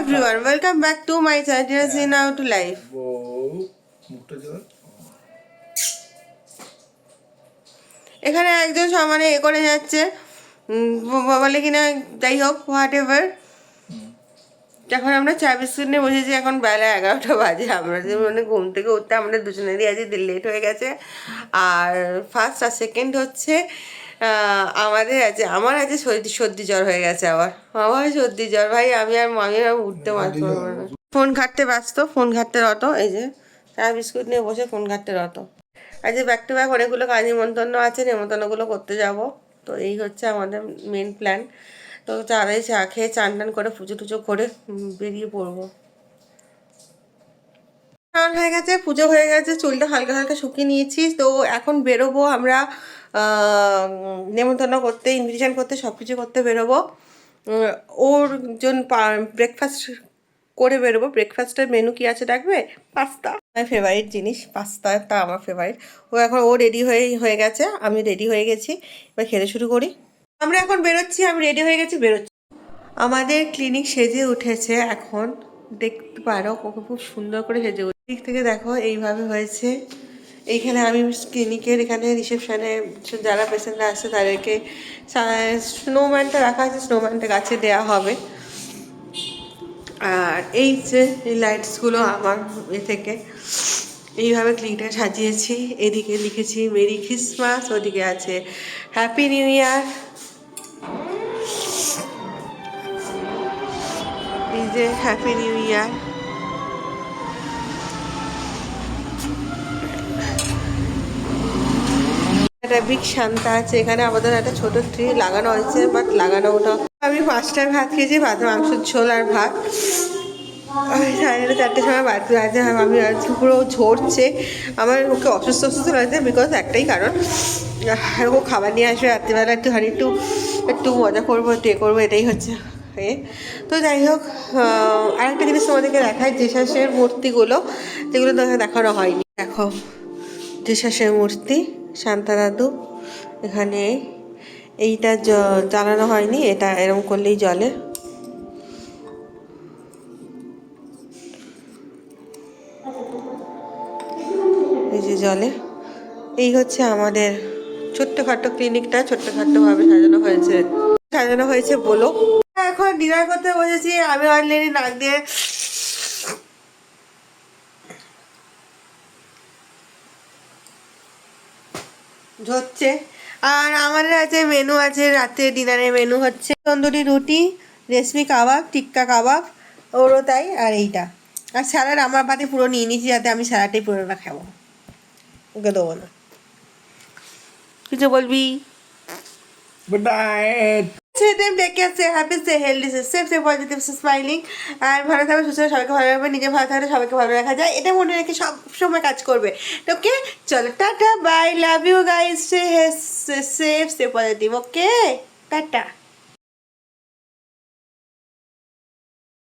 everyone, welcome back to my channel Zina to Life. এখানে একজন সমানে এ করে যাচ্ছে বলে কিনা যাই হোক হোয়াট এভার। এখন আমরা চা বিস্কুট নিয়ে বসেছি, এখন বেলা 11টা বাজে। আমরা যে মানে ঘুম থেকে উঠতে আমাদের দুজনেরই আজ লেট হয়ে গেছে। আর ফার্স্ট আর সেকেন্ড হচ্ছে আমার আছে সর্দি জ্বর হয়ে গেছে। আমার সর্দি জ্বর ভাই, আমি আর মামি উঠতে পারবো না। ফোন ঘাটতে ব্যস্ত, ফোন ঘাটতে রত। এই যে চা বিস্কুট নিয়ে বসে ফোন ঘাটতে রত। আজ ব্যাক টু ব্যাক অনেকগুলো কাজ নিমন্ত্রণ আছে, নিমন্ত্রণগুলো করতে যাব। তো এই হচ্ছে আমাদের মেন প্ল্যান। তো চাঁদাই চা খেয়ে চান টান করে পুজো টুজো করে বেরিয়ে পড়বো। স্নান হয়ে গেছে, পুজো হয়ে গেছে, চুলটা হালকা হালকা শুকিয়ে নিয়েছি। তো এখন বেরোবো আমরা নেমন্তন্ন করতে, ইনভিটেশন করতে, সব কিছু করতে বেরোবো। ওর জন্য ব্রেকফাস্ট করে বেরোবো। ব্রেকফাস্টের মেনু কি আছে ডাকবে? পাস্তা, আমার ফেভারিট জিনিস পাস্তাটা, আমার ফেভারিট। ও রেডি হয়ে গেছে, আমি রেডি হয়ে গেছি, এবার খেতে শুরু করি। আমরা এখন বেরোচ্ছি, আমি রেডি হয়ে গেছি, বেরোচ্ছি। আমাদের ক্লিনিক সেজে উঠেছে এখন, দেখতে পারো ওকে খুব সুন্দর করে সেজে উঠে। দিক থেকে দেখো এইভাবে হয়েছে। এইখানে আমি ক্লিনিকের এখানে রিসেপশানে যারা পেশেন্টরা আসছে তাদেরকে স্নোম্যানটা রাখা আছে, স্নোম্যানটা গাছে দেওয়া হবে। আর এই যে এই লাইটসগুলো আমার থেকে এইভাবে ক্লিনিকটা সাজিয়েছি। এদিকে লিখেছি মেরি ক্রিসমাস, ওদিকে আছে হ্যাপি নিউ ইয়ার। এই যে হ্যাপি নিউ ইয়ার। একটা বিগ শান্তা আছে এখানে, আমাদের একটা ছোট ট্রি লাগানো হয়েছে, বাট লাগানো ওটা। আমি 5টায় ভাত খেয়েছি, ভাত মাংসের ঝোল আর ভাত। আমি 4:30টার সময় বাড়িতে আছে, আমি পুরো ঝরছে। আমার ওকে অসুস্থ লাগছে, বিকজ একটাই কারণ, ও খাবার নিয়ে আসবে রাত্রিবেলা, একটু মজা করবো, করবো, এটাই হচ্ছে এ। তো যাই হোক, আরেকটা জিনিস তোমাদেরকে দেখায়, জেসাসের মূর্তিগুলো, যেগুলো দেখানো হয়নি। দেখো জেসাসের মূর্তি, শান্তা দাদু এখানে। এইটা জ্বালানো হয়নি, এটা এরকম করলেই জ্বলে। এই যে জলে। এই হচ্ছে আমাদের ছোট্টখাট্টো ক্লিনিকটা, ছোট্টখাট্টোভাবে সাজানো হয়েছে বলো। এখন ডিনার করতে বসেছি, আমি অলরেডি নাক দিয়ে ঝরছে। আর আমাদের আছে মেনু আছে, রাতে ডিনারের মেনু হচ্ছে তন্দুরি রুটি, রেশমি কাবাব, টিক্কা কাবাব, ওরও তাই। আর এইটা আর স্যালাড আমার পাতে পুরো নিয়ে নিয়েছি, যাতে আমি স্যালাডটাই পুরোটা খাবো, ওকে দেবো না। কিছু বলবি? Good night. টেক কেয়ার, সে হ্যাপি, সে হেলদি, সে সেফ, সে পজিটিভ, সে স্মাইলিং। আর ভালো থাকবে, সুস্থ, সবাইকে ভালো রাখবে, নিজে ভালো থাকলে সবাইকে ভালো রাখা যায়, এটা মনে রেখে সব সময় কাজ করবে। ওকে চলো, tata, bye, love you guys, stay safe, stay positive, okay tata.